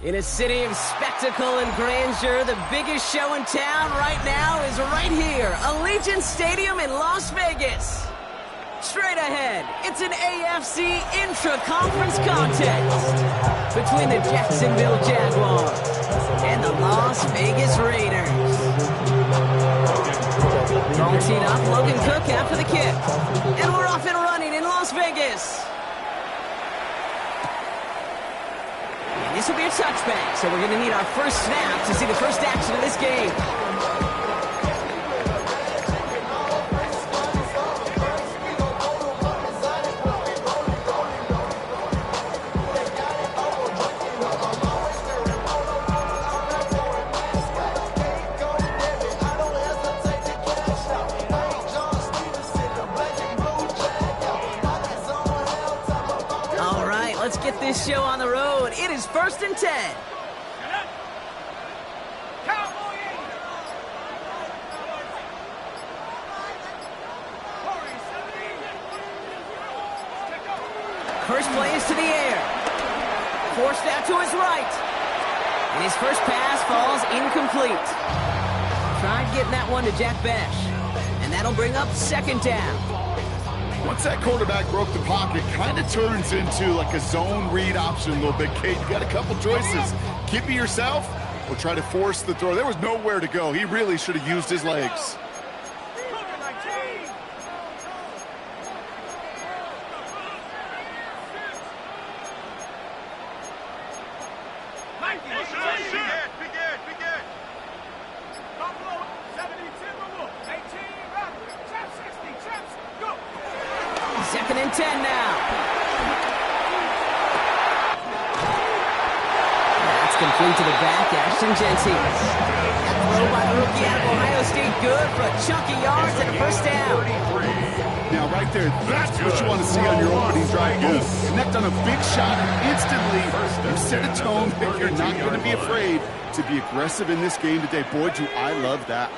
In a city of spectacle and grandeur, the biggest show in town right now is right here, Allegiant Stadium in Las Vegas. Straight ahead, it's an AFC intra-conference contest between the Jacksonville Jaguars and the Las Vegas Raiders. All teed up, Logan Cook after the kick. And we're off and running in Las Vegas. And this will be a touchback, so we're going to need our first snap to see the first action of this game. Let's get this show on the road. It is 1st and 10. First play is to the air. Forced out to his right. And his first pass falls incomplete. Tried getting that one to Jack Bech. And that'll bring up 2nd down. Once that quarterback broke the pocket, kind of turns into like a zone read option a little bit. Kate, you got a couple choices. Keep it yourself or try to force the throw. There was nowhere to go. He really should have used his legs. Second and 10 now. That's complete to the back, Ashton Jeanty. That throw by the rookie out of Ohio State, good for a chunky yards and a first down. Now right there, that's what you want to see on your opening drive. Boom. Connect on a big shot and instantly you set a tone that you're not going to be afraid to be aggressive in this game today. Boy, do I love that.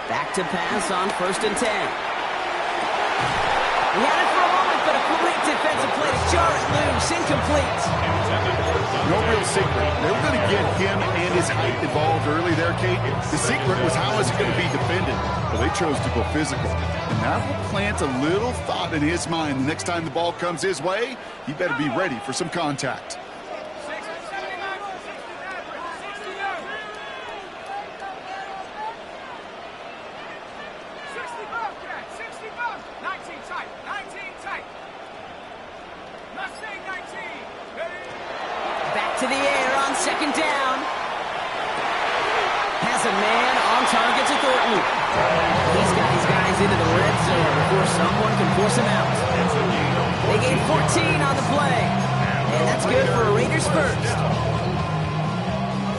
Back to pass on 1st and 10. He had it for a moment, but a complete defensive play to jar it loose. Incomplete. No real secret. They were going to get him and his height involved early there, Kate. The secret was how is he going to be defended? Well, they chose to go physical. And that will plant a little thought in his mind. The next time the ball comes his way, he better be ready for some contact. To the air on 2nd down. Has a man on target to Thornton. He's got his guys into the red zone before someone can force him out. They gain 14 on the play. And that's good for a Raiders first.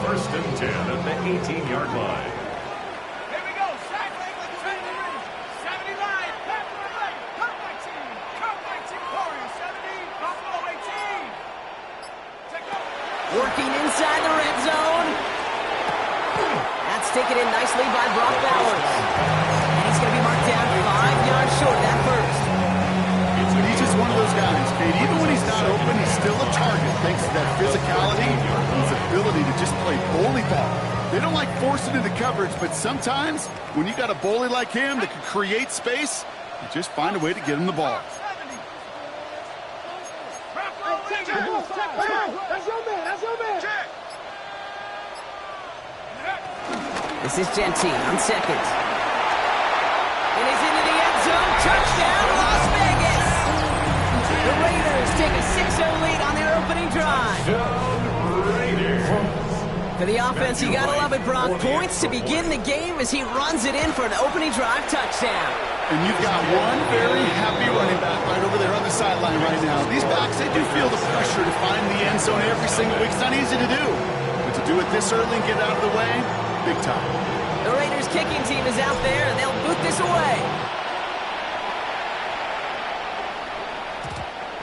1st and 10 at the 18-yard line. Working inside the red zone. That's taken in nicely by Brock Bowers. And he's going to be marked down 5 yards short of that first. He's just one of those guys, Kate. Even when he's not open, he's still a target thanks to that physicality and his ability to just play bully ball. They don't like forcing into coverage, but sometimes when you got a bully like him that can create space, you just find a way to get him the ball. This is Jeanty on 2nd. And he's into the end zone. Touchdown, Las Vegas! The Raiders take a 6-0 lead on their opening drive. For the offense, you gotta love it, Brock. Points to begin the game as he runs it in for an opening drive touchdown. And you've got one very happy running back right over there on the sideline right now. These backs, they do feel the pressure to find the end zone every single week. It's not easy to do. But to do it this early and get out of the way, big time. The Raiders kicking team is out there, and they'll boot this away.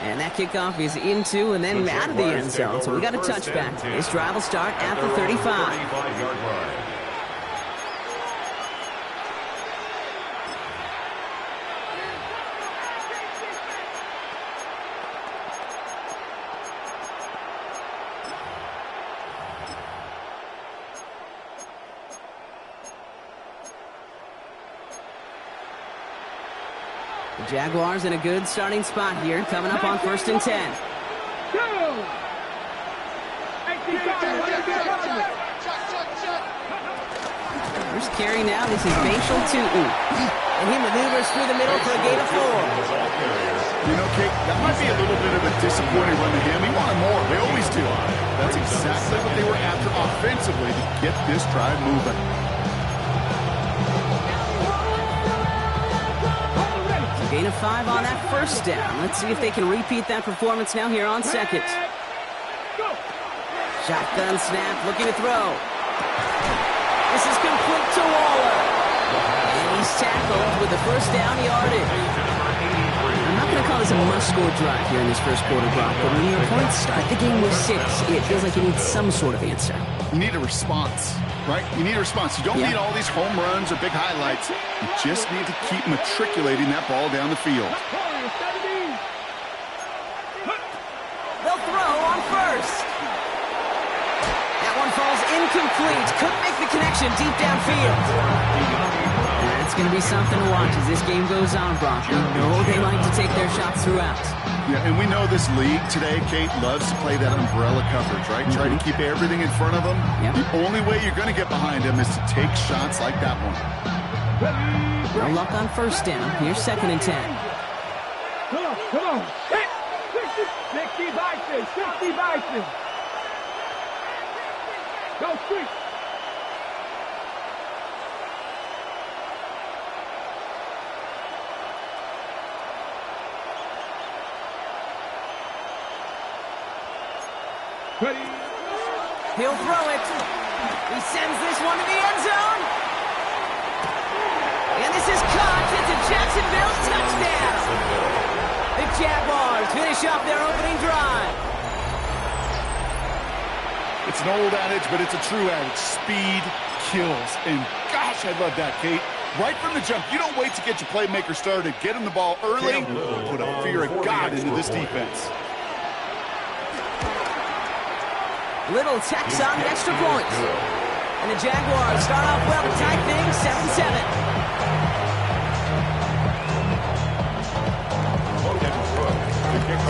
And that kickoff is into and then out of the end zone. So we got a touchback. This drive will start at the 35. Jaguars in a good starting spot here, coming up on 1st and 10. First carry now, this is Bashal Tutin. And he maneuvers through the middle for a gain of 4. You know, Kate, that might be a little bit of a disappointing run to him. He wanted more. They always do. That's exactly what they were after offensively to get this drive moving. Gain of 5 on that first down. Let's see if they can repeat that performance now here on 2nd. Shotgun snap, looking to throw. This is complete to Waller. And he's tackled with the first down yardage. I'm not going to call this a must-score drive here in this first quarter, Brock, but when your points start the game with 6, it feels like you need some sort of answer. You need a response, right? You need a response. You don't need all these home runs or big highlights. You just need to keep matriculating that ball down the field. They'll throw on first. That one falls incomplete. Couldn't make the connection deep downfield. That's going to be something to watch as this game goes on, Brock. We know they like to take their shots throughout. Yeah, and we know this league today, Kate, loves to play that umbrella coverage, right? Try to keep everything in front of them. The only way you're going to get behind them is to take shots like that one. No luck on first down. Here's 2nd and 10. Come on. 60 Bison. Go street. Ready. He'll throw it. He sends this one to the end zone. And this is caught. It's a Jacksonville touchdown. The Jaguars finish off their opening drive. It's an old adage, but it's a true adage. Speed kills. And gosh, I love that, Kate. Right from the jump, you don't wait to get your playmaker started. Get him the ball early. Put a fear of God into this defense. Little tacks on the extra point. And the Jaguars start off well to tie things 7-7.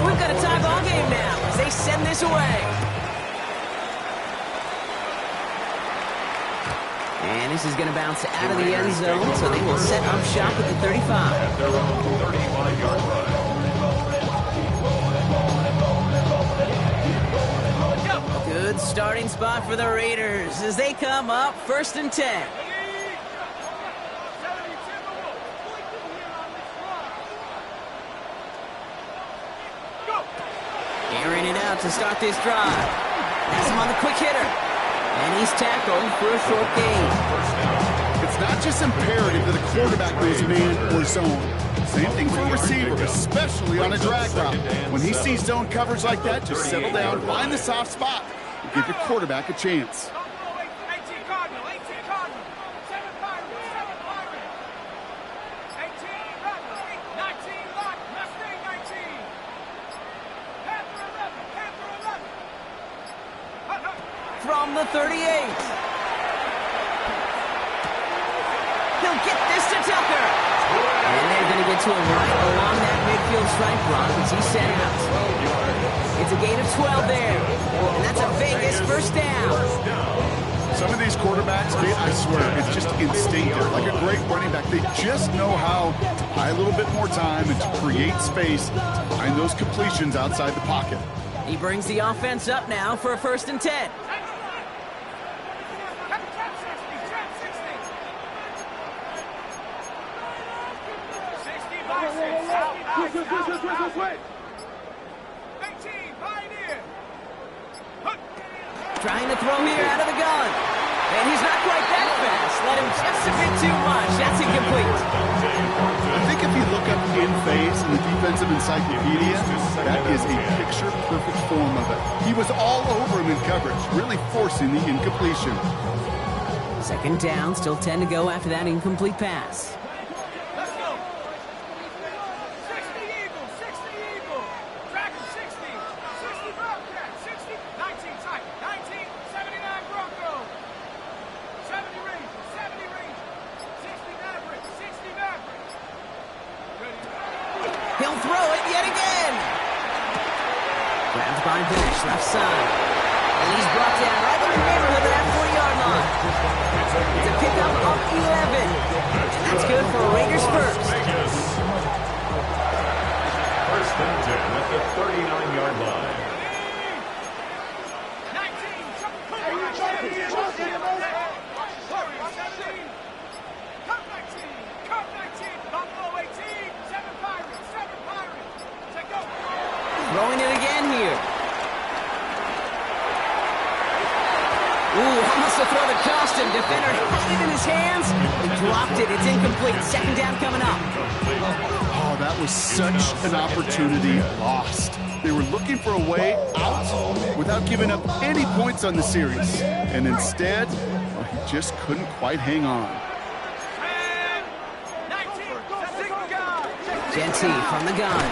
We've got a tie ball game now as they send this away. And this is going to bounce out of the end zone, so they will set up shop at the 35. At their own 35-yard line. Good starting spot for the Raiders as they come up 1st and 10. Airing it out to start this drive. Has him on the quick hitter. And he's tackled for a short gain. It's not just imperative that a quarterback goes man or zone. Same thing for a receiver, especially on a drag route. When he sees zone coverage like that, just settle down, find the soft spot, and give your quarterback a chance. From the 38. He'll get this to Tucker. And they're going to get to him right along that midfield stripe block as he set out. It's a gain of 12 there. And that's a Vegas first down. Some of these quarterbacks, I swear, it's just instinctive. Like a great running back, they just know how to buy a little bit more time and to create space, find those completions outside the pocket. He brings the offense up now for a 1st and 10. Trying to throw here out of the gun. And he's not quite that fast. Let him just a bit too much. That's incomplete. I think if you look up in phase in the defensive encyclopedia, that is a picture-perfect form of it. He was all over him in coverage, really forcing the incompletion. 2nd down, still 10 to go after that incomplete pass. Grabbed by Vish, left side. And he's brought down right in the neighborhood of that 40-yard line. It's a pickup of 11. And that's good for Raiders first. First and 10 at the 39-yard line. Throwing it again here. Ooh, almost to throw the custom. Defender had it in his hands. He dropped it. It's incomplete. Second down coming up. Oh, that was such an opportunity lost. They were looking for a way out without giving up any points on the series. And instead, well, he just couldn't quite hang on. Genty from the gun.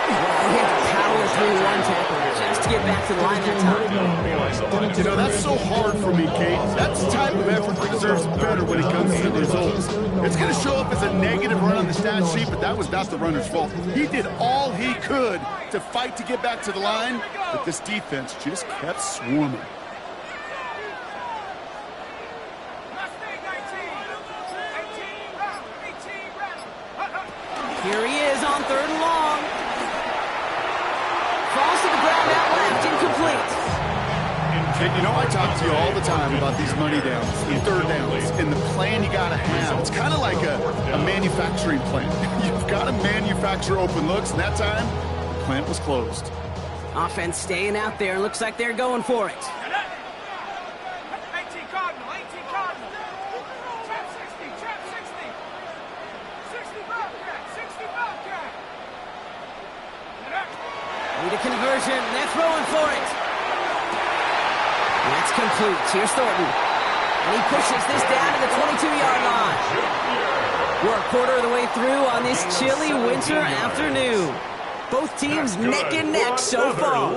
Well, he had to power through one tackle just to get back to the line that time. You know, that's so hard for me, Kate. That's the type of effort that deserves better when it comes to the results. It's going to show up as a negative run on the stat sheet, but that was not the runner's fault. He did all he could to fight to get back to the line, but this defense just kept swarming. Here he is on third and long. Falls to the ground out left, incomplete. And you know, I talk to you all the time about these money downs and third downs and the plan you got to have. It's kind of like a manufacturing plant. You've got to manufacture open looks, and that time, the plant was closed. Offense staying out there. Looks like they're going for it. 18 Cardinal, 18 Cardinal. Trap 60, trap 60. 60 Bobcat, 60 Bobcat. Need a conversion. They're throwing for it. That's complete. Here's Thornton. And he pushes this down to the 22-yard line. We're a quarter of the way through on this chilly winter afternoon. Both teams neck and neck so far.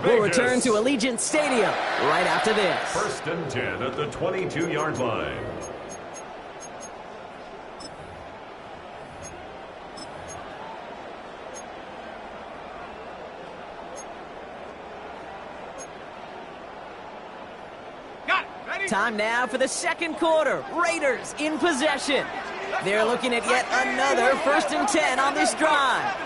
We'll return to Allegiant Stadium right after this. First and 10 at the 22-yard line. Time now for the second quarter. Raiders in possession. They're looking at yet another first and 10 on this drive.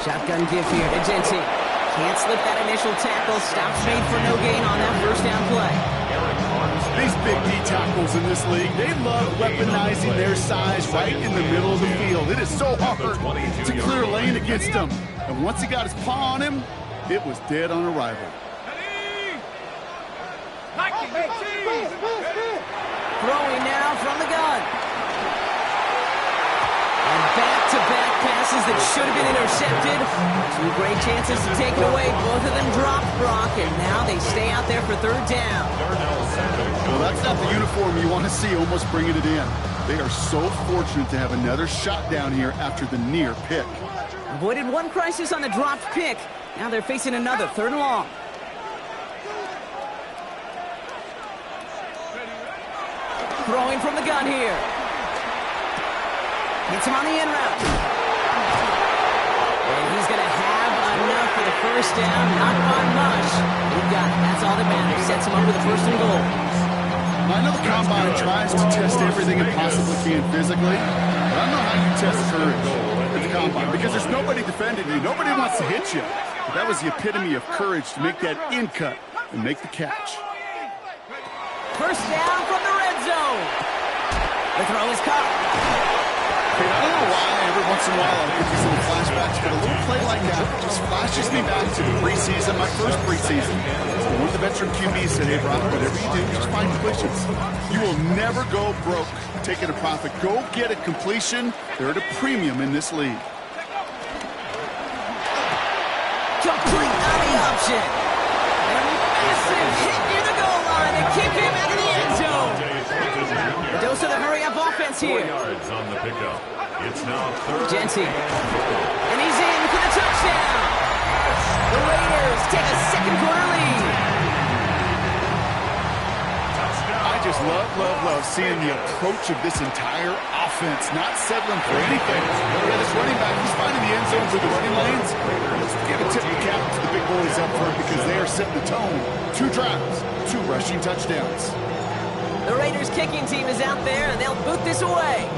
Shotgun give here to Genty. Can't slip that initial tackle. Stops made for no gain on that first down play. These big D tackles in this league, they love weaponizing their size right in the middle of the field. It is so hard to clear a lane against them. And once he got his paw on him, it was dead on arrival. Throwing now from the gun. And back-to-back passes that should have been intercepted. Two great chances to take it away. Both of them dropped, Brock, and now they stay out there for third down. Well, that's not the uniform you want to see almost bringing it in. They are so fortunate to have another shot down here after the near pick. Avoided one crisis on the dropped pick. Now they're facing another third and long. Throwing from the gun here. Hits him on the in route. And he's going to have enough for the first down. Not by much. He got it. That's all that matters. Sets him up with a first and goal. I know the Combine tries to test everything it possibly can physically, but I don't know how you test courage at the Combine because there's nobody defending you. Nobody wants to hit you. But that was the epitome of courage to make that in cut and make the catch. First down from the red zone. The throw is caught. I don't know why every once in a while I get these little flashbacks, but a little play like that just flashes me back to the preseason, my first preseason. One of the veteran QBs said, hey, Brock, whatever you do, just find completions. You will never go broke taking a profit. Go get a completion. They're at a premium in this league. Complete on the option. And a massive hit near the goal line to keep him out of the end zone. A dose of the hurry-up offense here. 4 yards on the pickup. It's now third. Genty. And he's in for the touchdown. The Raiders take a second quarter lead. love seeing the approach of this entire offense, not settling for anything. Yeah, this running back, he's finding the end zone through the running lanes. Let's give a tip of the cap to the big boys up front because they are setting the tone. 2 drives, 2 rushing touchdowns. The Raiders kicking team is out there, and they'll boot this away.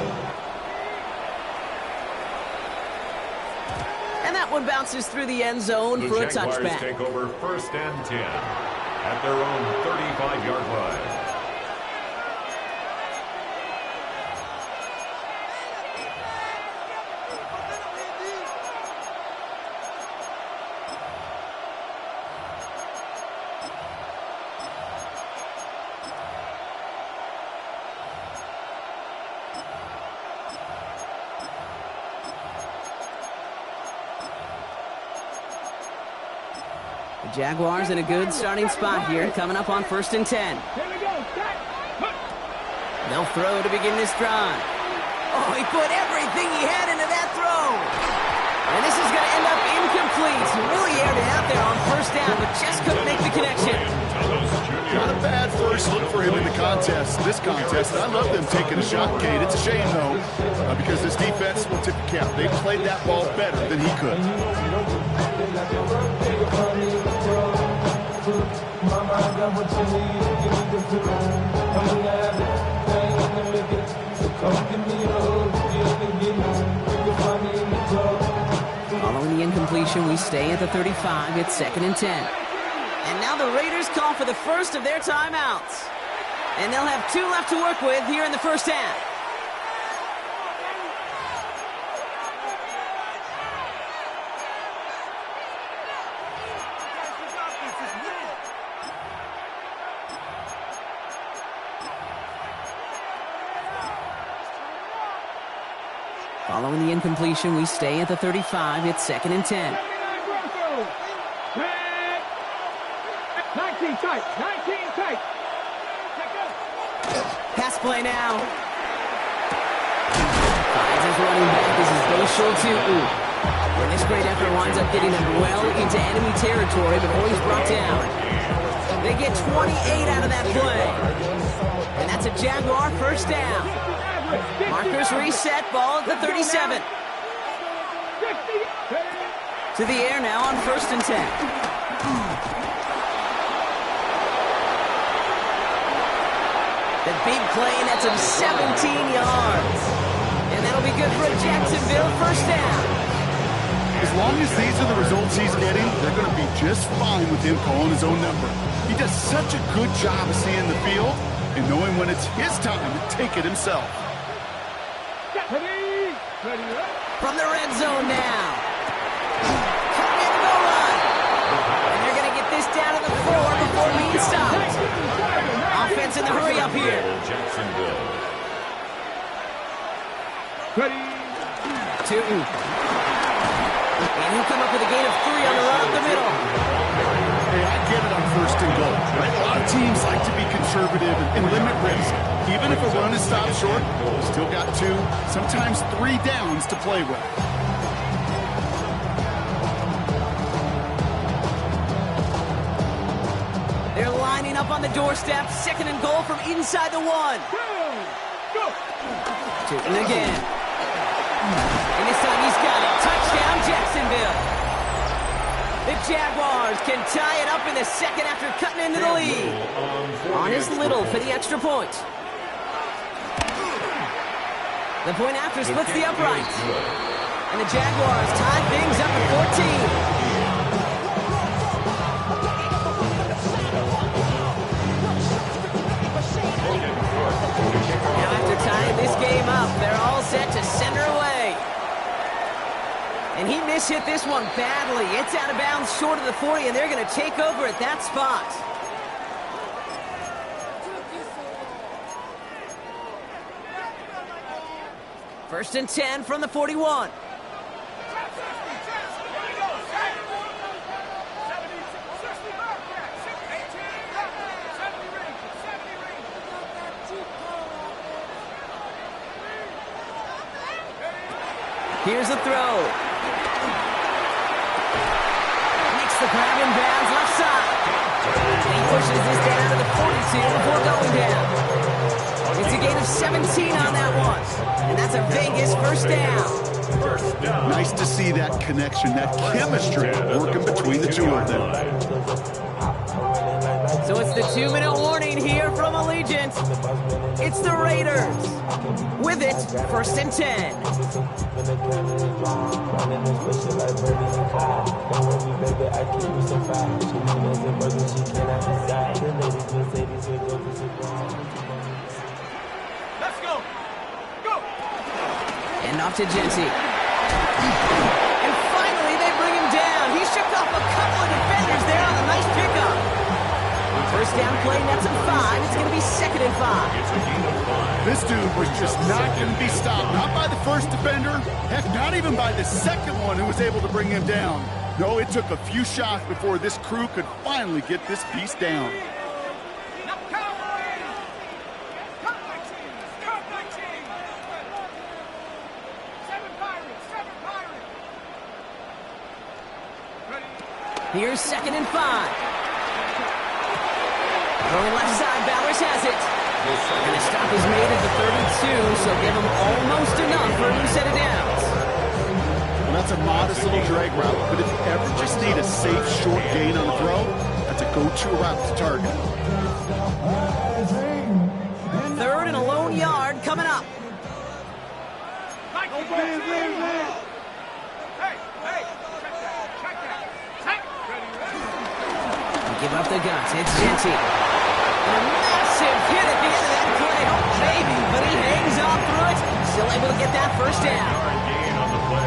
And that one bounces through the end zone for a touchback. The Jaguars take over 1st and 10 at their own 35-yard line. The Jaguars in a good starting spot here, coming up on 1st and 10. They'll throw to begin this drive. Oh, he put everything he had into that throw. And this is going to end up incomplete. He really aired it out there on 1st down, but just couldn't make the connection. Not a bad first look for him in the contest. This contest, I love them taking a shot, Kate. It's a shame, though, because this defense will tip the cap. They played that ball better than he could. Following the incompletion, we stay at the 35. It's 2nd and 10. And now the Raiders call for the first of their timeouts. And they'll have 2 left to work with here in the 1st half. Following the incompletion, we stay at the 35. It's 2nd and 10. 19 tight. Pass play now. Finds his running back. This is Bashal Tutu. And this great effort winds up getting him well into enemy territory before he's brought down. They get 28 out of that play. And that's a Jaguar 1st down. Markers reset, ball at the 37. To the air now on 1st and 10. The big play, that's him 17 yards. And that'll be good for a Jacksonville 1st down. As long as these are the results he's getting, they're going to be just fine with him calling his own number. He does such a good job of seeing the field and knowing when it's his time to take it himself. From the red zone now. Coming in the goal line. And they're going to get this down to the 4 before being stopped. Offense in the hurry up here. Jacksonville. Tutu. And he'll come up with a gain of 3 on the run up the middle. Hey, I get it on 1st and goal, right? A lot of teams like to be conservative and limit risk. Even if a run is stopped short, you still got 2, sometimes 3 downs to play with. They're lining up on the doorstep. 2nd and goal from inside the 1. Tutu again. And this time he's got it. Touchdown, Jacksonville. The Jaguars can tie it up in the 2nd after cutting into the lead. On his Little for the extra point. The point after splits the uprights. And the Jaguars tie things up at 14. Now after tying this game up, they're all set to send her away. And he mishit this one badly. It's out of bounds short of the 40, and they're going to take over at that spot. First and 10 from the 41. Here's the throw. Makes the grab in bounds left side. He pushes this down to the 42 before going down. It's a gain of 17 on that one. And that's a Vegas first down. Nice to see that connection, that chemistry working between the two of them. So it's the 2-minute warning here from Allegiant. It's the Raiders. With it, 1st and 10. Let's go. Go. And off to Genty. And finally, they bring him down. He shook off a couple of defenders there on a nice pickup. First down play, nets him 5. It's going to be 2nd and 5. This dude was just not going to be stopped. Not by the first defender. Heck, not even by the second one who was able to bring him down. No, it took a few shots before this crew could finally get this piece down. Now count. Count 19. Count 19. 7 Pirates. 7 Pirates. Ready. Here's 2nd and 5. Throwing left side, Bowers has it. And a stop is made at the 32, so give him almost enough for a new set of downs. Well, that's a modest little drag route, but if you ever just need a safe, short gain on the throw, that's a go-to route to target. 3rd and a lone yard coming up. Hey, check that. Ready. Give up the guts. It's Genty. And a massive hit at the end of that play. Oh, baby, but he hangs on through it. Still able to get that first down.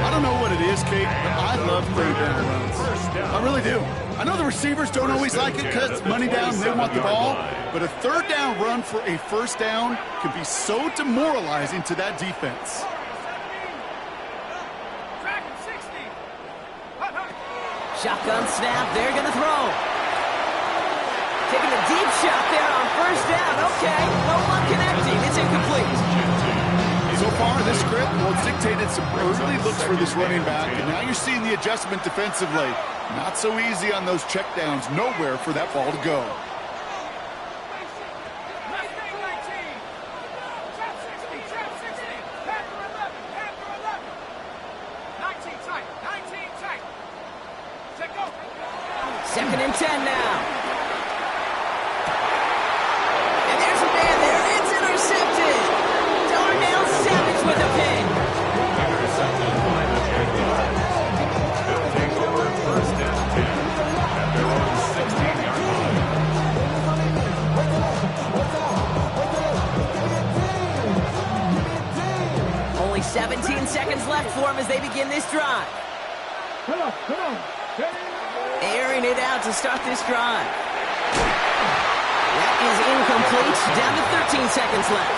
I don't know what it is, Kate, but I love 3rd down runs. I really do. I know the receivers don't always like it because it's money down and they want the ball, but a 3rd down run for a first down can be so demoralizing to that defense. Dragon 60. Shotgun snap. They're going to throw. Taking a deep shot there on 1st down. Okay, no luck connecting. It's incomplete. So far, this script, well, it's dictated some early looks for this running back, and now you're seeing the adjustment defensively. Not so easy on those checkdowns. Nowhere for that ball to go. 19. Trap 60. Trap 60. Panther 11. Panther 11. 19 tight. 19 tight. Check go. 2nd and 10 now. And there's a man there. It's intercepted. Darnell Savage with a pick. Intercepted by the Jaguars. They'll take over 1st and 10 at their own 16-yard line. Only 17 seconds left for him as they begin this drive. Come on. Airing it out to start this drive. That is incomplete. Down to 13 seconds left.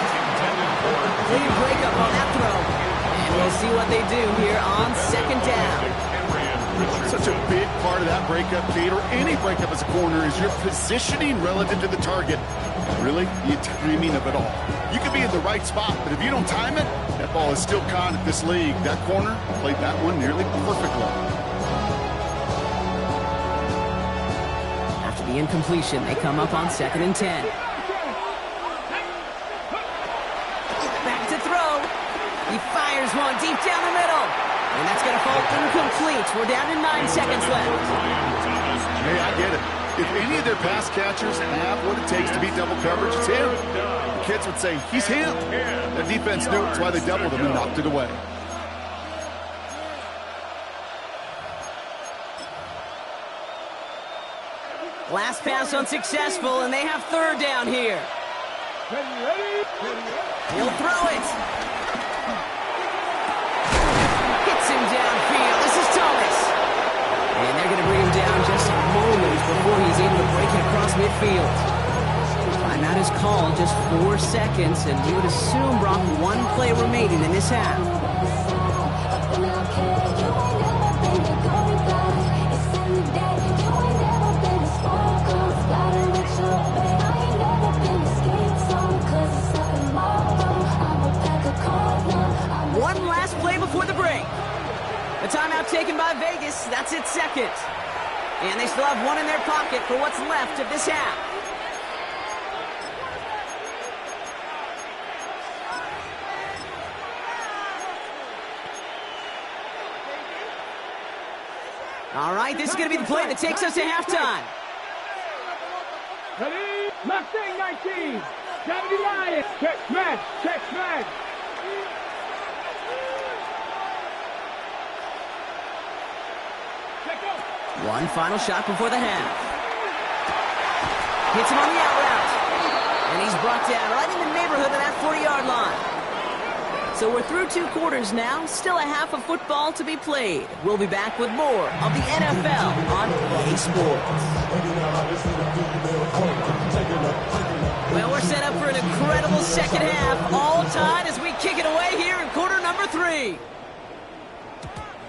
Clean breakup on that throw. And we'll see what they do here on 2nd down. Such a big part of that breakup, Kate, or any breakup as a corner, is your positioning relative to the target. And really, the timing of it all. You can be in the right spot, but if you don't time it, that ball is still caught at this league. That corner played that one nearly perfectly. After the incompletion, they come up on 2nd and 10. Back to throw. He fires one deep down the middle. And that's going to fall incomplete. We're down to 9 seconds left. Hey, I get it. If any of their pass catchers have what it takes to beat double coverage, it's him. The kids would say, he's him. The defense knew it's why they doubled him and knocked it away. Last pass unsuccessful, and they have 3rd down here. He'll throw it. Hits him downfield. This is Thomas. And they're going to bring him down just moments before he's able to break it across midfield. Timeout is called, just 4 seconds, and we would assume, Brock, 1 play remaining in this half. One last play before the break. A timeout taken by Vegas. That's its 2nd. And they still have 1 in their pocket for what's left of this half. All right, this is going to be the play that takes us to halftime. Ready? Mustang 19. Deputy Lion. Check smash. Check smash. Check go. One final shot before the half. Hits him on the out route. And he's brought down right in the neighborhood of that 40-yard line. So we're through 2 quarters now. Still a half of football to be played. We'll be back with more of the NFL on EA Sports. Well, we're set up for an incredible second half. All tied as we kick it away here in quarter number 3.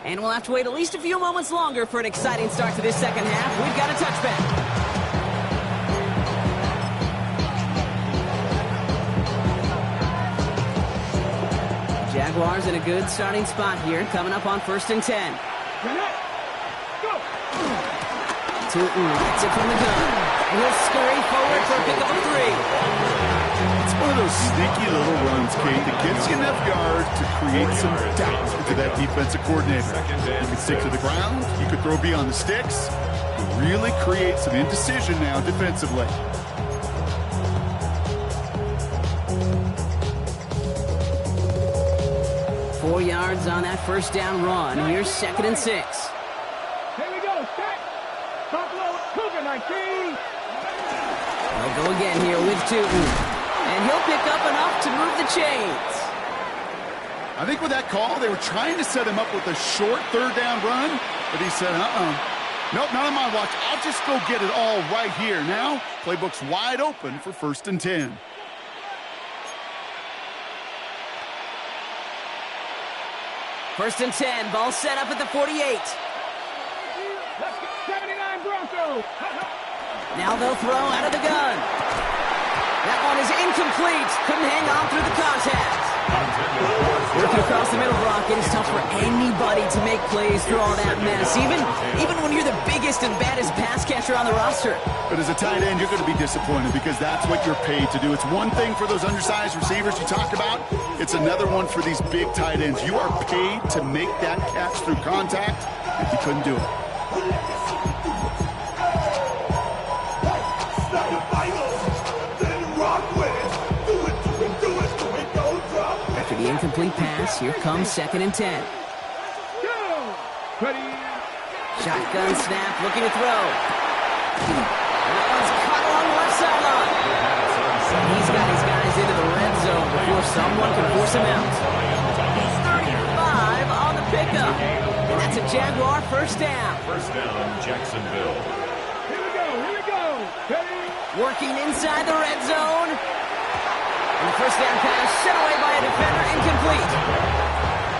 And we'll have to wait at least a few moments longer for an exciting start to this second half. We've got a touchback. Jaguars in a good starting spot here, coming up on 1st and 10. Go. Tootin gets it from the gun. And he'll scurry forward for a pickup of 3. It's one of those sneaky little runs, Kate, that gives you enough yard to create some doubt into that defensive coordinator. You can stick to the ground, you could throw beyond the sticks, really create some indecision now defensively. Four yards on that first down run. Here's 2nd and 6. Here we go. Set. Buffalo Cougar 19. They'll go again here with Tootin. And he'll pick up enough to move the chains. I think with that call, they were trying to set him up with a short 3rd down run, but he said, nope, not on my watch. I'll just go get it all right here. Now, playbook's wide open for 1st and 10. First and 10, ball set up at the 48. Let's get 79 Broncos. Now they'll throw out of the gun. That one is incomplete. Couldn't hang on through the contact. Working across the middle, Brock, it is tough for anybody to make plays through all that mess, even when you're the biggest and baddest pass catcher on the roster. But as a tight end, you're going to be disappointed because that's what you're paid to do. It's one thing for those undersized receivers you talked about. It's another one for these big tight ends. You are paid to make that catch through contact, and you couldn't do it. After the incomplete pass, here comes 2nd and 10. Go. Ready. Shotgun snap, looking to throw. That one's caught along the left sideline. He's got his guys into the red zone before someone can force him out. He's 35 on the pickup. And that's a Jaguar first down. First down, Jacksonville. Here we go. Here we go. Ready. Working inside the red zone. And the first down pass set away by a defender, incomplete.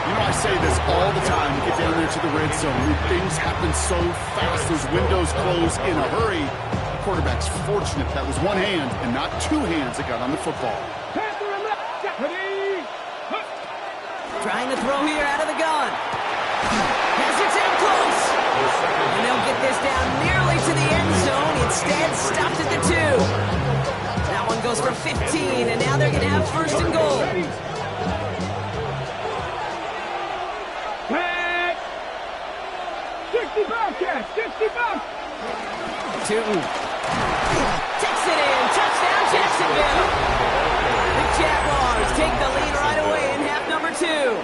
You know, I say this all the time. You get down there to the red zone. Things happen so fast. Those windows close in a hurry. The quarterback's fortunate that was one hand and not 2 hands that got on the football. Pass to the left. Ready. Trying to throw here out of the gun. Has it in close. And they'll get this down nearly to the end zone. Instead, stopped at the 2. That one goes for 15, and now they're going to have 1st and goal. Back. 60 Bobcats. 60 Bobcats. Tootin takes it in. Touchdown, Jacksonville. The Jaguars take the lead right away in half number 2.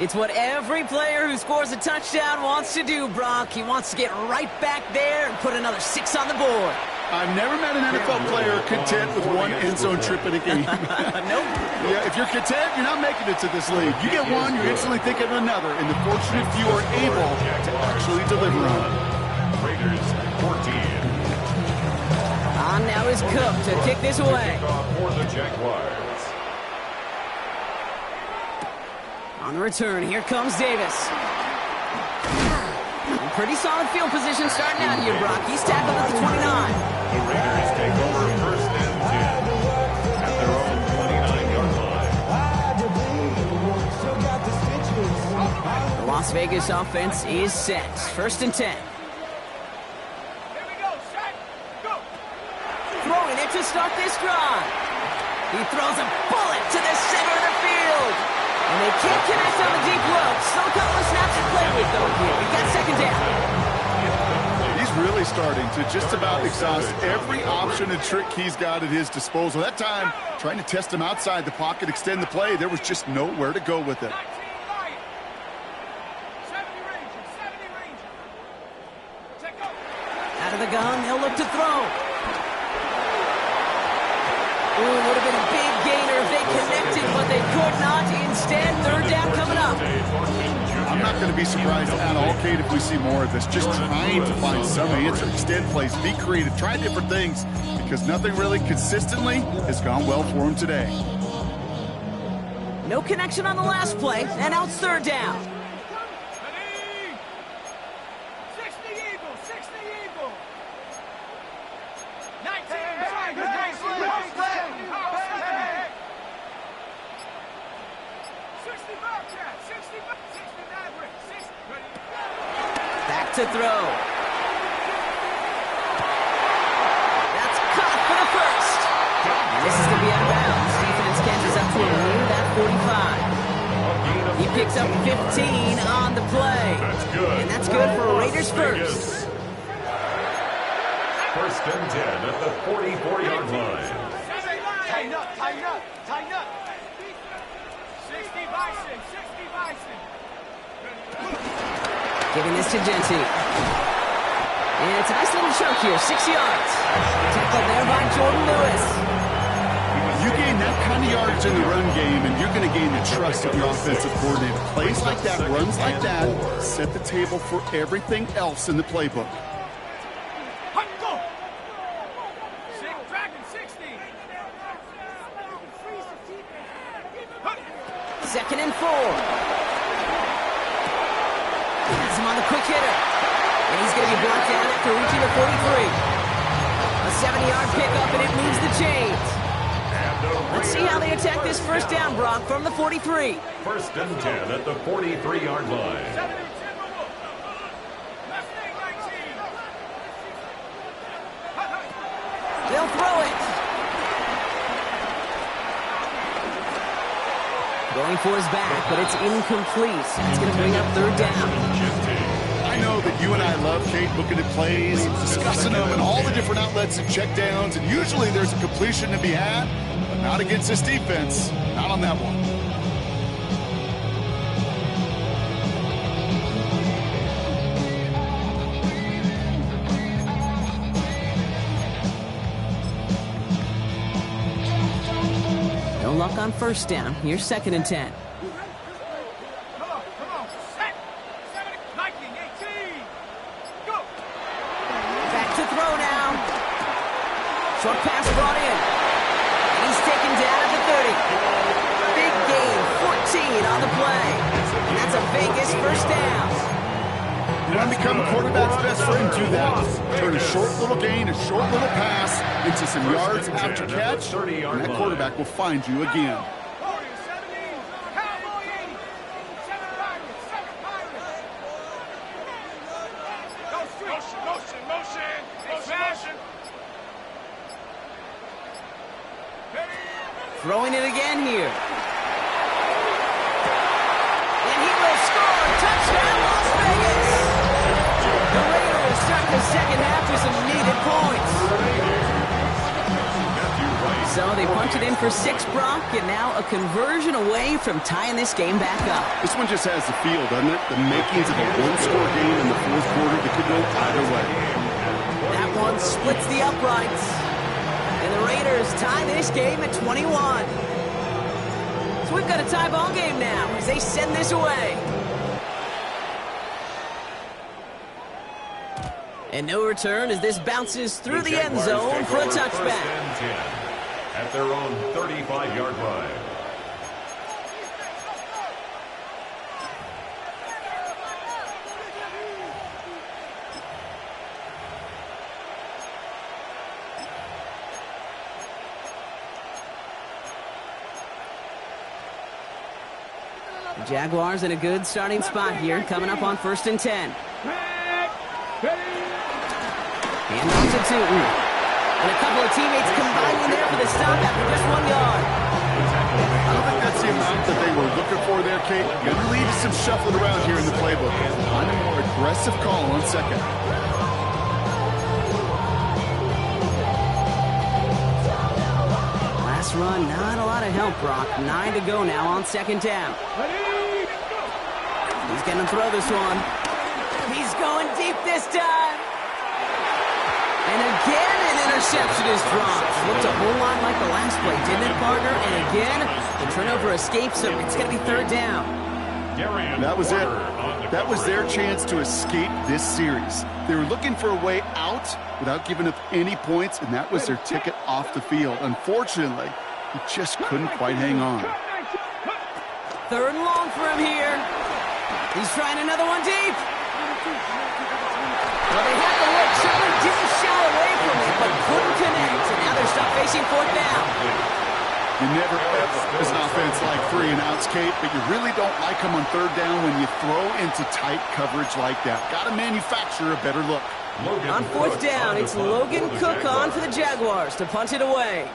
It's what every player who scores a touchdown wants to do, Brock. He wants to get right back there and put another 6 on the board. I've never met an NFL player content with one end zone trip in a game. Nope. Yeah, if you're content, you're not making it to this league. You get one, you're instantly thinking of another, and the fortunate few are able to actually deliver on it. Raiders 14. On now is Cook to kick this away. Kickoff for the Jaguars. On the return, here comes Davis. Pretty solid field position starting out here, Brock. He's tackled at the 29. The Raiders take over 1st and 10 at their own 29-yard line. The Las Vegas offense is set. 1st and 10. Here we go. Set. Go. Throwing it to start this drive. He throws a bullet to the center of the field. And they can't connect on the deep low. Still a couple of snaps to play with, though, here. We got second down. He's really starting to just about exhaust every option and trick he's got at his disposal. That time, trying to test him outside the pocket, extend the play, there was just nowhere to go with it. 19 Lions. 70 Rangers. 70 Rangers. Take over. Out of the gun, they'll look to throw. Ooh, would have been a big gainer if they connected, but they could not. Instead, third down coming up. I'm not going to be surprised at all, Kate, if we see more of this. Just trying to find some answer, extend plays, be creative, try different things, because nothing really consistently has gone well for him today. No connection on the last play, and now it's third down. Ready? 60 Eagles. 60 Eagles. 19 Tigers. 60 Bobcats. 60 Mavericks. 60. Back to throw. That's caught for the first. And this is going to be out of bounds. Defense catches up to him near that 45. He picks up 15 on the play. That's good. And that's good for Raiders first. First and 10 at the 44-yard line. Tighten up. Tighten up. Tighten up. 60 Bison. 60 Bison. Giving this to Genty. And it's a nice little chunk here, 6 yards. Tackled there by Jordan Lewis. You gain that kind of yardage in the run game, and you're going to gain the trust of your offensive coordinator. Plays like that, runs like that, set the table for everything else in the playbook. Hut, go. Dragon 60. Hut. Second and 4. Has him on the quick hitter. And he's going to be brought down after reaching the 43. A 70-yard pickup, and it moves the chains. Let's see how they attack this first down, Brock, from the 43. First and 10 at the 43-yard line. 70 Timberwolves. Left leg 19. Hut, hut. They'll throw it. Going for his back, but it's incomplete. It's going to bring up third down. I know that you and I love, Kate, looking at plays, discussing them, and all the different outlets and checkdowns, and usually there's a completion to be had, but not against this defense. Not on that one. No luck on first down. Here's second and 10. Come on. Set. 70. Lightning 18. Go. Back to throw now. Short pass brought in. And he's taken down at the 30. Big gain, 14 on the play. And that's a Vegas first down. You want to become a quarterback's best friend, do that. Turn a short little gain, a short little pass into some yards after catch, and that quarterback will find you again. Warriors 70. Cowboy 80. 7 Pirates. 7 Pirates. Go street. Motion. Ready. Throwing it again here. And he will score. Touchdown, Las Vegas. The Raiders start the second half with some needed points. So they punch it in for 6, Brock, and now a conversion away from tying this game back up. This one just has the feel, doesn't it? The makings of a one-score game in the fourth quarter that could go either way. That one splits the uprights. And the Raiders tie this game at 21. So we've got a tie ball game now as they send this away. And no return as this bounces through the end zone for a touchback. At their own 35-yard line. The Jaguars in a good starting spot here, coming up on first and 10. Hand off to Tootin. And a couple of teammates combining there for the stop after just 1 yard. I don't think that's the amount that they were looking for there, Kate. Gonna lead to some shuffling around here in the playbook. On a more aggressive call on second. Last run, not a lot of help, Brock. 9 to go now on second down. He's going to throw this one. He's going deep this time. And again, an interception is dropped. Looked a whole lot like the last play, didn't it, partner? And again, the turnover escapes him. It's going to be third down. That was it. That was their chance to escape this series. They were looking for a way out without giving up any points, and that was their ticket off the field. Unfortunately, he just couldn't quite hang on. Third and long for him here. He's trying another one deep. Well, they had the look. Certainly didn't shy away from it, but couldn't connect. And now they're stuck facing fourth down. You never ever, as an offense, like 3 and outs, Kate, but you really don't like them on third down when you throw into tight coverage like that. Got to manufacture a better look. On fourth down, it's Logan Cook on for the Jaguars to punt it away.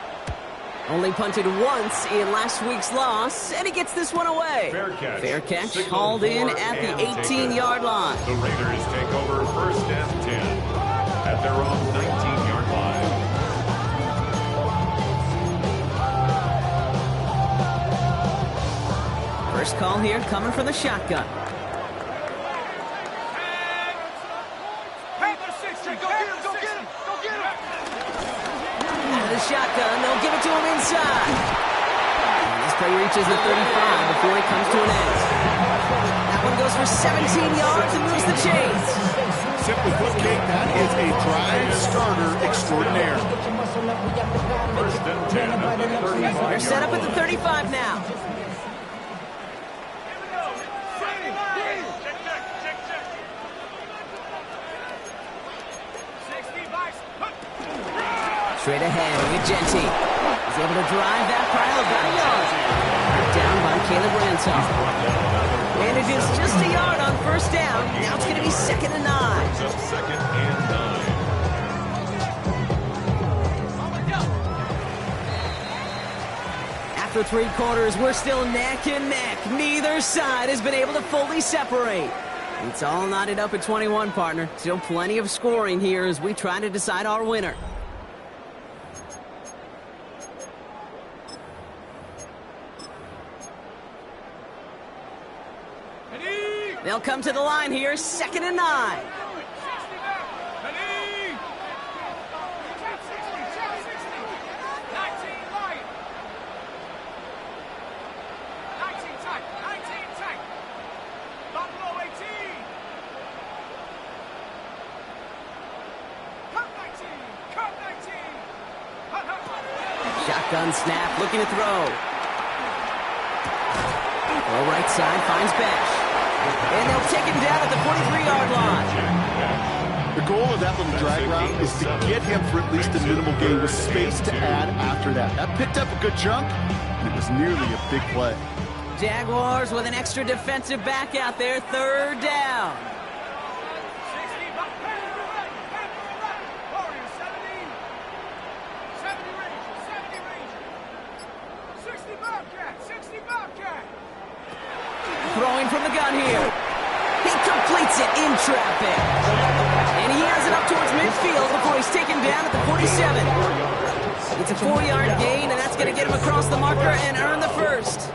Only punted once in last week's loss, and he gets this one away. Fair catch hauled in at the 18-yard line. The Raiders take over first and 10 at their own 19-yard line. First call here coming from the shotgun. Out of the shotgun, they'll give it to him inside. And this play reaches the 35 before it comes to an end. That one goes for 17 yards and moves the chains. Simply put, Kate, that is a drive starter extraordinaire. First and 10 at the 35. They're set up at the 35 now. Straight ahead with Genty. He's able to drive that pile about a yard. Down by Caleb Ransom. And it is just a yard on first down. Now it's going to be 2nd and 9. Second and 9. After 3 quarters, we're still neck and neck. Neither side has been able to fully separate. It's all knotted up at 21, partner. Still plenty of scoring here as we try to decide our winner. They'll come to the line here, 2nd and 9. Shotgun snap, looking to throw. Throw right side, finds Besh. And they'll take him down at the 43-yard line. The goal of that little drag route is to get him for at least a minimal gain with space to add after that. That picked up a good chunk, and it was nearly a big play. Jaguars with an extra defensive back out there, 3rd down. Throwing from the gun here. He completes it in traffic. And he has it up towards midfield before he's taken down at the 47. It's a 4-yard gain, and that's going to get him across the marker and earn the first.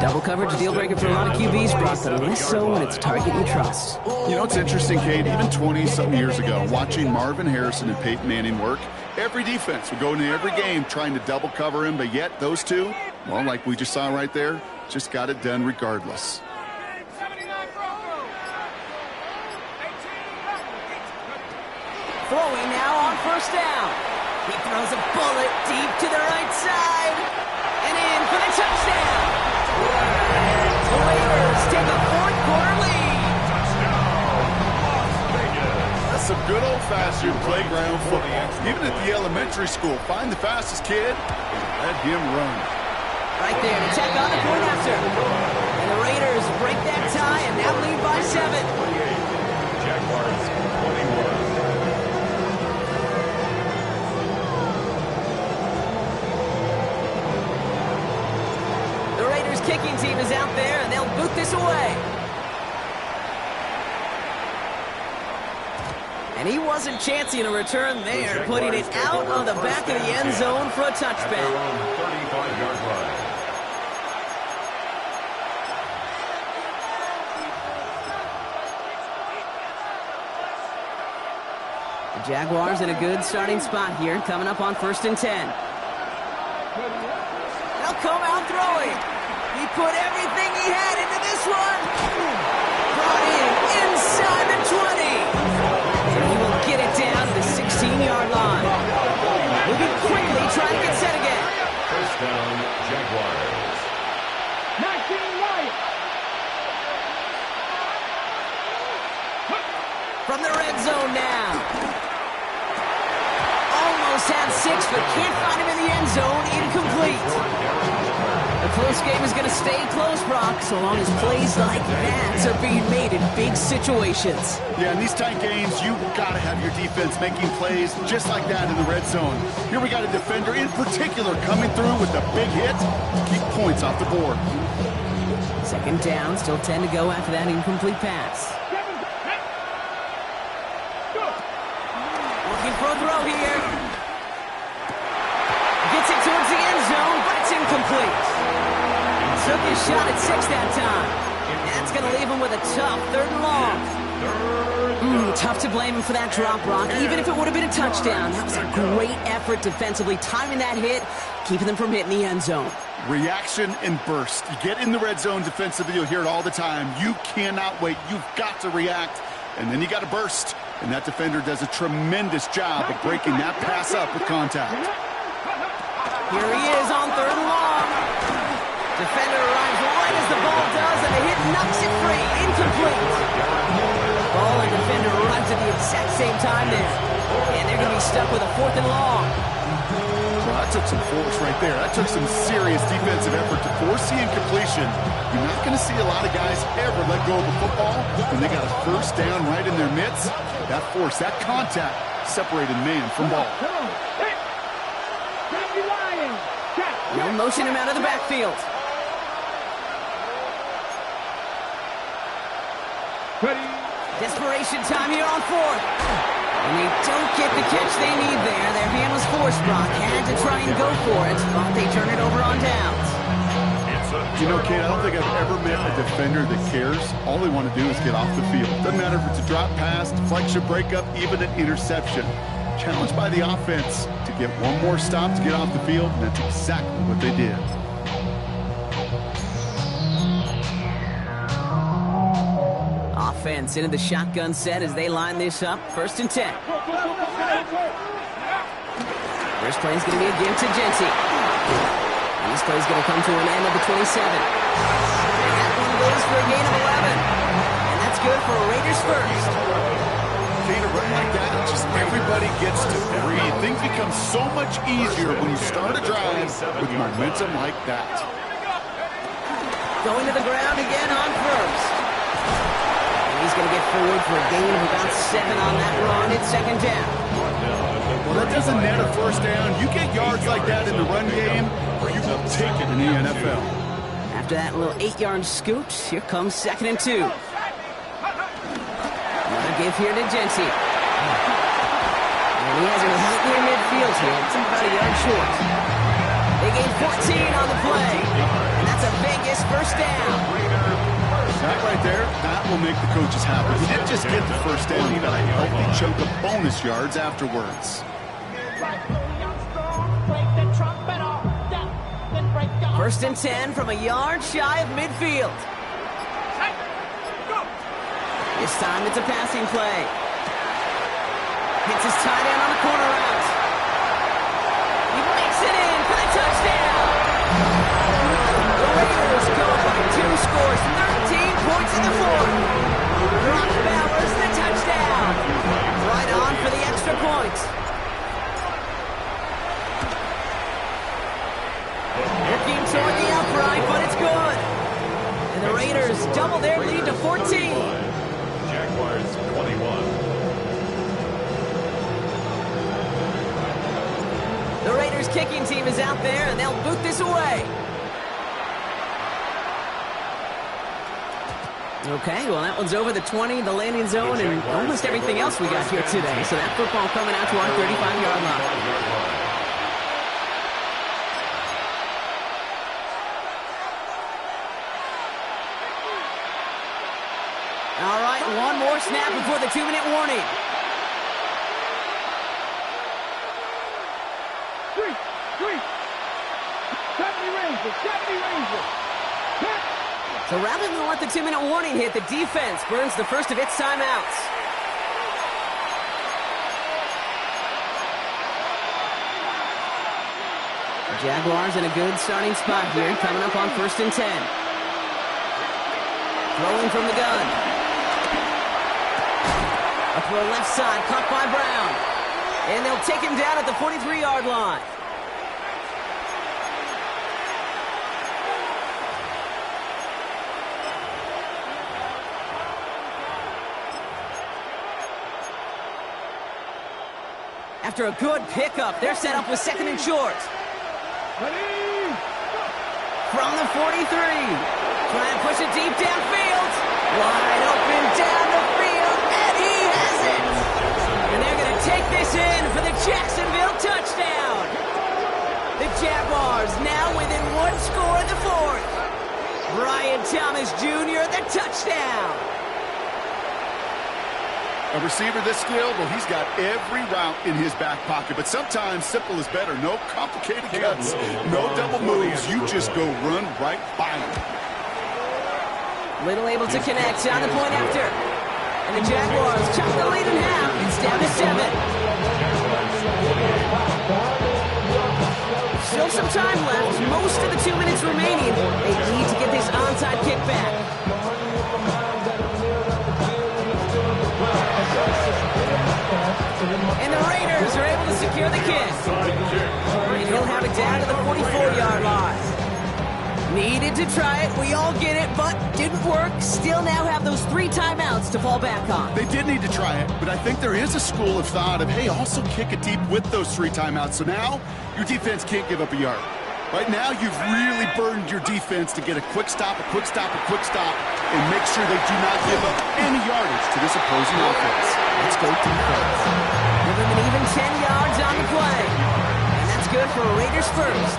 Double coverage, deal breaker for a lot of QBs, Brock, but less so when it's target you trust. You know, it's interesting, Kate, even 20-something years ago, watching Marvin Harrison and Peyton Manning work, every defense would go into every game trying to double cover him, but yet those two, well, like we just saw right there, just got it done regardless. Throwing now on first down. He throws a bullet deep to the right side. And in for the touchdown. The Raiders take a 4th-quarter lead. That's some good old-fashioned playground football. Even at the elementary school, find the fastest kid, let him run. Right there to tack on the point after. And the Raiders break that tie and now lead by 7. Jaguars 21. is out there, and they'll boot this away. And he wasn't chancing a return there, putting it out on the back of the end zone for a touchback. At their own 35-yard line. The Jaguars in a good starting spot here, coming up on 1st and 10. They'll come out throwing. He put everything he had into this one. Brought in inside the 20. And he will get it down to the 16-yard line. Moving quickly, trying to get set again. First down, Jaguars. 19 right. From the red zone now. Almost had 6, but can't find him in the end zone. Incomplete. The close game is going to stay close, Brock, so long as plays like that are being made in big situations. Yeah, in these tight games, you got to have your defense making plays just like that in the red zone. Here we got a defender in particular coming through with a big hit to keep points off the board. Second down, still 10 to go after that incomplete pass. Looking for a throw here. Gets it towards the end zone, but it's incomplete. Took his shot at 6 that time. That's going to leave him with a tough 3rd and long. Tough to blame him for that drop, Brock. Even if it would have been a touchdown, that was a great effort defensively, timing that hit, keeping them from hitting the end zone. Reaction and burst. You get in the red zone defensively, you'll hear it all the time. You cannot wait. You've got to react, and then you got to burst. And that defender does a tremendous job of breaking that pass up with contact. Here he is on 3rd and long. Defender arrives right as the ball does, and the hit knocks it free. Incomplete. Ball and defender runs at the exact same time there. And they're going to be stuck with a 4th and long. Well, that took some force right there. That took some serious defensive effort to force the incompletion. You're not going to see a lot of guys ever let go of the football when they got a first down right in their midst. That force, that contact, separated man from ball. No motion him out of the backfield. Desperation time here on 4th. And they don't get the catch they need there. Their hand was forced, Brock. Had to try and go for it, but they turn it over on downs. You know, Kate, I don't think I've ever met a defender that cares. All they want to do is get off the field. Doesn't matter if it's a drop pass, deflection, breakup, even an interception. Challenged by the offense to get one more stop to get off the field, and that's exactly what they did. Offense into the shotgun set as they line this up. 1st and 10. First play is going to be a give to Genty. This play is going to come to an end of the 27. And that one goes for a gain of 11. And that's good for a Raiders first. Kate, a run like that, just everybody gets to breathe. Things become so much easier when you start a drive with momentum like that. Going to the ground again on 1st. He's going to get forward for a gain of about 7 on that run. It's 2nd down. Well, that doesn't net a first down. You get yards like that in the run game, you will take it in the NFL. After that little 8-yard scoot, here comes 2nd and 2. Another give here to Genty. And he has it right near midfield here. It's about a yard short. They gain 14 on the play. And that's a Vegas first down. That right there, that will make the coaches happy. He didn't just get the first down, he got a healthy chunk of bonus yards afterwards. 1st and 10 from a yard shy of midfield. This time it's a passing play. Hits his tight end on the corner route. He makes it in for the touchdown. The Raiders go by 2 scores, 13 points in the 4th. Brock Bowers the touchdown. Right on for the extra point. Looking toward the upright, but it's good. And the Raiders double their lead to 14. Jaguars 21. The Raiders kicking team is out there, and they'll boot this away. Okay, well, that one's over the 20, the landing zone, and almost everything else we got here today. So that football coming out to our 35-yard line. All right, one more snap before the 2-minute warning. Three. 70 Rangers. So rather than let the 2-minute warning hit, the defense burns the first of its timeouts. The Jaguars in a good starting spot here, coming up on 1st and 10. Throwing from the gun. Up to the left side, caught by Brown. And they'll take him down at the 43-yard line. After a good pickup, they're set up with 2nd and short. From the 43. Trying to push it deep downfield. Wide open down the field, and he has it. And they're going to take this in for the Jacksonville touchdown. The Jaguars now within 1 score in the 4th. Brian Thomas Jr., the touchdown. A receiver this skilled, well, he's got every route in his back pocket. But sometimes simple is better. No complicated cuts, no double moves. You just go run right by him. Little able to connect on the point after. And the Jaguars chop the lead in half. It's down to 7. Still some time left. Most of the 2 minutes remaining. They need to get this onside kick back. And the Raiders are able to secure the kick. And he'll have it down to the 44-yard line. Needed to try it, we all get it, but didn't work. Still now have those 3 timeouts to fall back on. They did need to try it, but I think there is a school of thought of, hey, also kick it deep with those 3 timeouts. So now your defense can't give up a yard. Right now, you've really burdened your defense to get a quick stop, and make sure they do not give up any yardage to this opposing offense. Let's go defense. Give them an even 10 yards on the play. And that's good for Raiders first.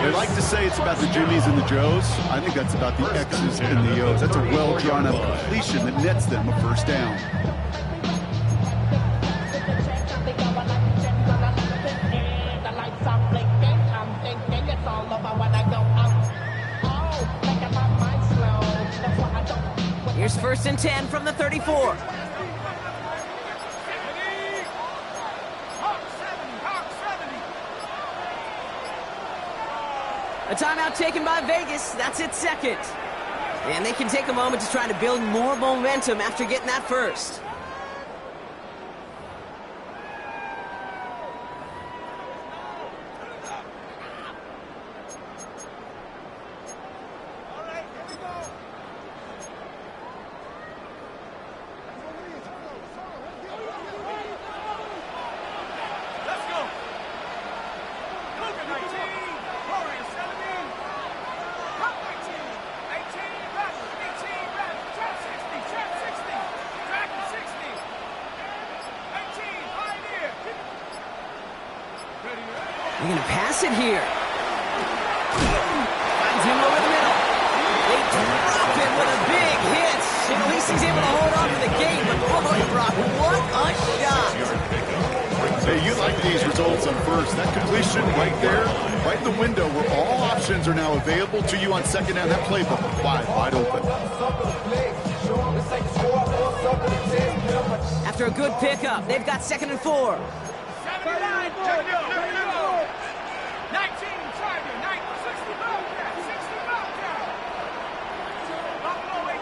They like to say it's about the Jimmies and the Joes. I think that's about the X's and the O's. That's a well-drawn-up completion that nets them a first down. Here's 1st and 10 from the 34. A timeout taken by Vegas. That's its 2nd. And they can take a moment to try to build more momentum after getting that first. They're going to pass it here. Finds him over the middle. They drop him with a big hit. At least he's able to hold on to the gate, but boy, Brock, what a shot. Hey, you like these results on first. That completion right there, right in the window where all options are now available to you on 2nd down. That playbook wide open. After a good pickup, they've got 2nd and 4. 79, 19, Tiger, 60 Bobcat, 60 Bobcat. Buffalo 18.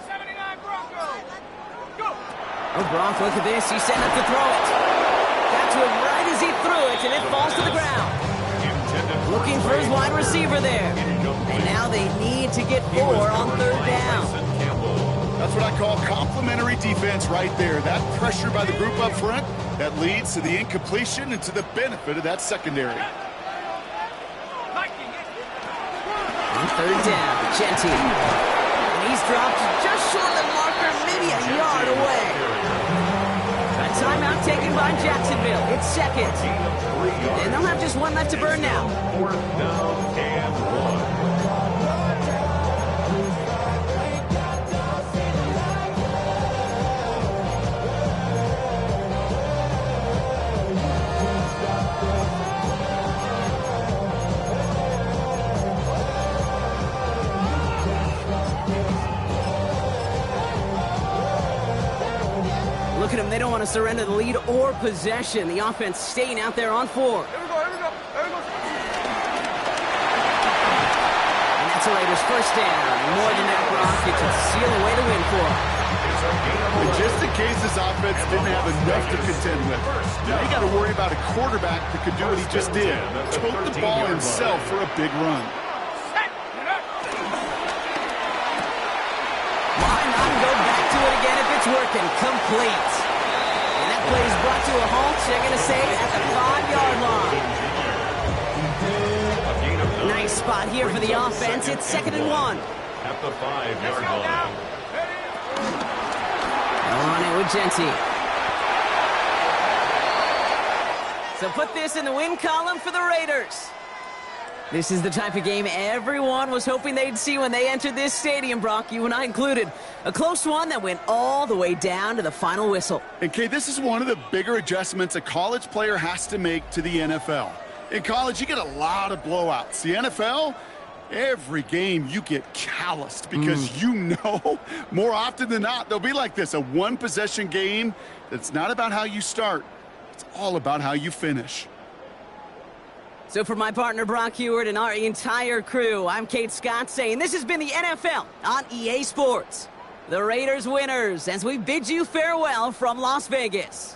79 Broncos. Go. Oh, Bronx, look at this. He's setting up to throw it. Got to him right as he threw it, and it falls to the ground. Looking for his wide receiver there. And now they need to get 4 on 3rd down. That's what I call complimentary defense right there. That pressure by the group up front, that leads to the incompletion and to the benefit of that secondary. third down. Genti. And he's dropped just short of the marker, maybe a yard away. A timeout taken by Jacksonville. It's second. And they'll have just one left to burn now. Fourth down and 1. Look at them. They don't want to surrender the lead or possession. The offense staying out there on 4. Here we go, here we go, here we go. And that's a Raiders first down. More than that, Brock. It should seal away the win for them. And just in case this offense didn't have enough to contend with, now you got to worry about a quarterback that could do what he just did. Took the ball himself for a big run. Set, get up. Why not go back to it again if it's working? Complete. And that play is brought to a halt, they're going to say, at the 5-yard line. Nice spot here for the offense. It's 2nd and 1. At the 5-yard line. On it with Genti. So put this in the win column for the Raiders. This is the type of game everyone was hoping they'd see when they entered this stadium, Brock, you and I included. A close one that went all the way down to the final whistle. And, Kay, this is one of the bigger adjustments a college player has to make to the NFL. In college, you get a lot of blowouts. The NFL, every game you get calloused because you know more often than not they'll be like this, a one-possession game that's not about how you start. It's all about how you finish. So for my partner Brock Huard and our entire crew, I'm Kate Scott saying this has been the NFL on EA Sports. The Raiders winners as we bid you farewell from Las Vegas.